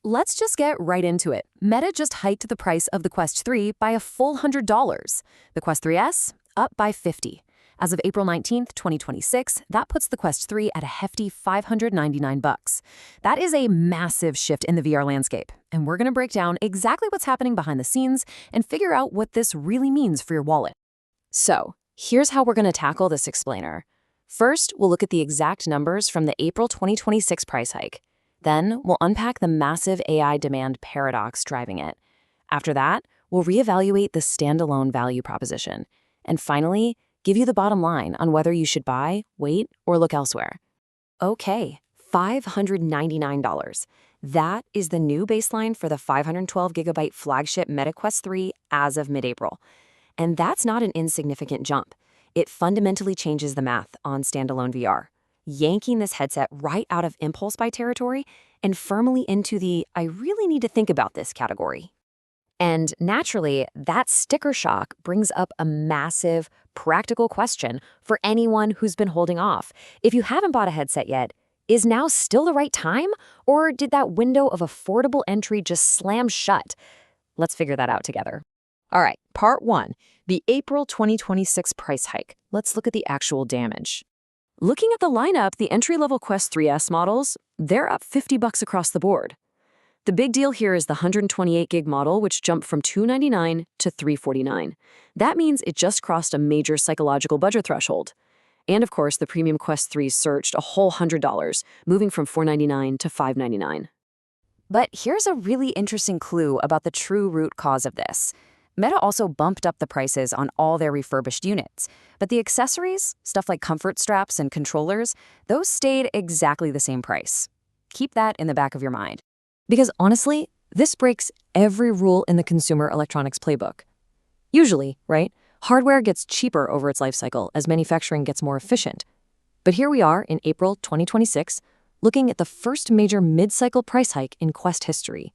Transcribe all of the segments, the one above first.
let's just get right into it. Meta just hiked the price of the Quest 3 by a full $100. The Quest 3S, up by $50. As of April 19th, 2026, that puts the Quest 3 at a hefty $599. That is a massive shift in the VR landscape, and we're going to break down exactly what's happening behind the scenes and figure out what this really means for your wallet. So, here's how we're going to tackle this explainer. First, we'll look at the exact numbers from the April 2026 price hike. Then, we'll unpack the massive AI demand paradox driving it. After that, we'll reevaluate the standalone value proposition. And finally, give you the bottom line on whether you should buy, wait, or look elsewhere. Okay, $599. That is the new baseline for the 512GB flagship Meta Quest 3 as of mid-April. And that's not an insignificant jump. It fundamentally changes the math on standalone VR, yanking this headset right out of impulse buy territory and firmly into the "I really need to think about this" category. And naturally, that sticker shock brings up a massive, practical question for anyone who's been holding off. If you haven't bought a headset yet, is now still the right time? Or did that window of affordable entry just slam shut? Let's figure that out together. All right, part one, the April 2026 price hike. Let's look at the actual damage. Looking at the lineup, the entry-level Quest 3S models, they're up $50 across the board. The big deal here is the 128GB model, which jumped from $299 to $349. That means it just crossed a major psychological budget threshold. And of course, the premium Quest 3 surged a whole $100, moving from $499 to $599. But here's a really interesting clue about the true root cause of this. Meta also bumped up the prices on all their refurbished units, but the accessories, stuff like comfort straps and controllers, those stayed exactly the same price. Keep that in the back of your mind. Because honestly, this breaks every rule in the consumer electronics playbook. Usually, right, hardware gets cheaper over its life cycle as manufacturing gets more efficient. But here we are in April 2026, looking at the first major mid-cycle price hike in Quest history.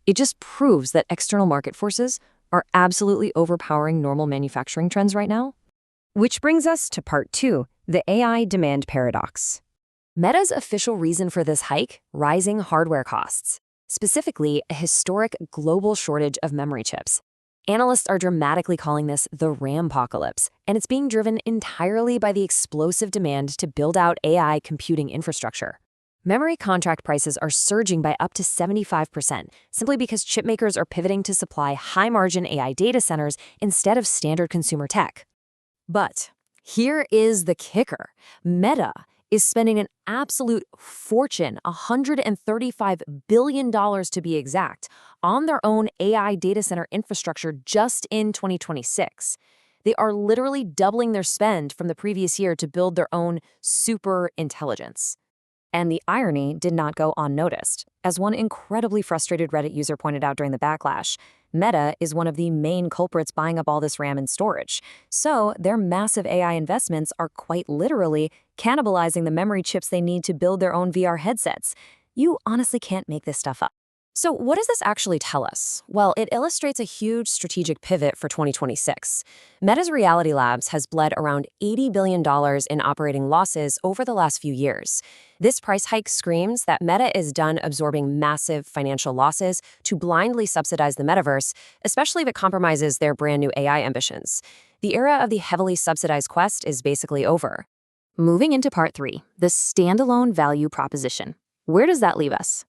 It just proves that external market forces are absolutely overpowering normal manufacturing trends right now. Which brings us to part two, the AI demand paradox. Meta's official reason for this hike, rising hardware costs, specifically a historic global shortage of memory chips. Analysts are dramatically calling this the RAM-pocalypse, and it's being driven entirely by the explosive demand to build out AI computing infrastructure. Memory contract prices are surging by up to 75%, simply because chipmakers are pivoting to supply high-margin AI data centers instead of standard consumer tech. But here is the kicker. Meta is spending an absolute fortune, $135 billion to be exact, on their own AI data center infrastructure just in 2026. They are literally doubling their spend from the previous year to build their own super intelligence. And the irony did not go unnoticed. As one incredibly frustrated Reddit user pointed out during the backlash, Meta is one of the main culprits buying up all this RAM and storage. So their massive AI investments are quite literally cannibalizing the memory chips they need to build their own VR headsets. You honestly can't make this stuff up. So what does this actually tell us? Well, it illustrates a huge strategic pivot for 2026. Meta's Reality Labs has bled around $80 billion in operating losses over the last few years. This price hike screams that Meta is done absorbing massive financial losses to blindly subsidize the metaverse, especially if it compromises their brand new AI ambitions. The era of the heavily subsidized Quest is basically over. Moving into part three, the standalone value proposition. Where does that leave us?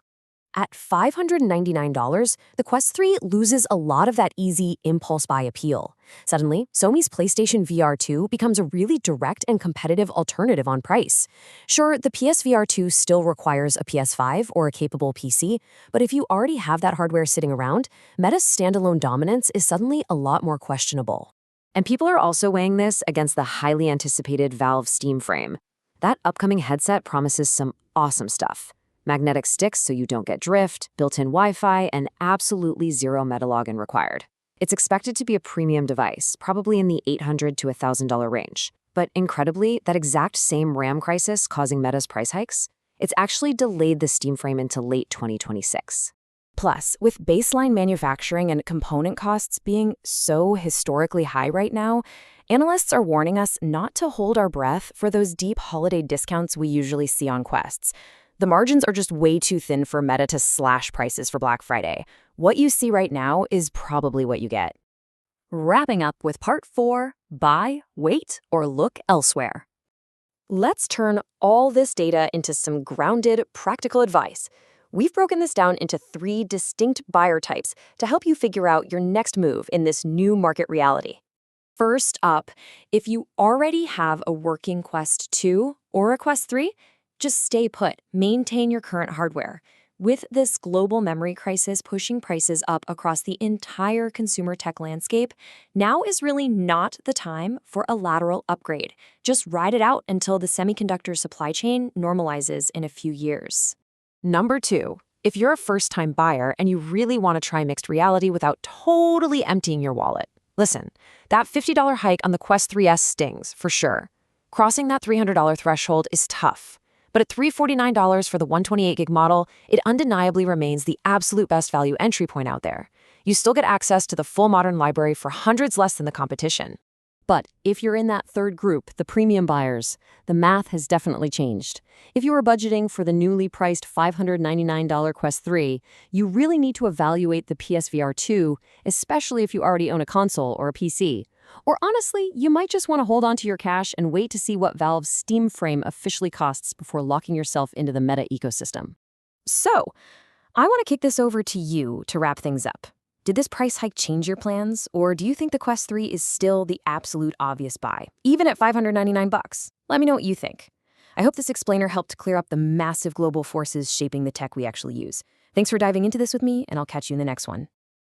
At $599, the Quest 3 loses a lot of that easy impulse buy appeal. Suddenly, Sony's PlayStation VR 2 becomes a really direct and competitive alternative on price. Sure, the PSVR 2 still requires a PS5 or a capable PC, but if you already have that hardware sitting around, Meta's standalone dominance is suddenly a lot more questionable. And people are also weighing this against the highly anticipated Valve Steam Frame. That upcoming headset promises some awesome stuff. Magnetic sticks so you don't get drift, built-in Wi-Fi, and absolutely zero Meta login required. It's expected to be a premium device, probably in the $800 to $1,000 range. But incredibly, that exact same RAM crisis causing Meta's price hikes, it's actually delayed the Steam Frame into late 2026. Plus, with baseline manufacturing and component costs being so historically high right now, analysts are warning us not to hold our breath for those deep holiday discounts we usually see on Quests. The margins are just way too thin for Meta to slash prices for Black Friday. What you see right now is probably what you get. Wrapping up with part 4, buy, wait, or look elsewhere. Let's turn all this data into some grounded, practical advice. We've broken this down into 3 distinct buyer types to help you figure out your next move in this new market reality. First up, if you already have a working Quest 2 or a Quest 3, just stay put, maintain your current hardware. With this global memory crisis pushing prices up across the entire consumer tech landscape, now is really not the time for a lateral upgrade. Just ride it out until the semiconductor supply chain normalizes in a few years. Number 2, if you're a first-time buyer and you really want to try mixed reality without totally emptying your wallet, listen, that $50 hike on the Quest 3S stings, for sure. Crossing that $300 threshold is tough. But at $349 for the 128GB model, it undeniably remains the absolute best value entry point out there. You still get access to the full modern library for hundreds less than the competition. But if you're in that third group, the premium buyers, the math has definitely changed. If you were budgeting for the newly priced $599 Quest 3, you really need to evaluate the PSVR 2, especially if you already own a console or a PC. Or honestly, you might just want to hold on to your cash and wait to see what Valve's Steam Frame officially costs before locking yourself into the Meta ecosystem. So, I want to kick this over to you to wrap things up. Did this price hike change your plans, or do you think the Quest 3 is still the absolute obvious buy, even at $599? Let me know what you think. I hope this explainer helped clear up the massive global forces shaping the tech we actually use. Thanks for diving into this with me, and I'll catch you in the next one.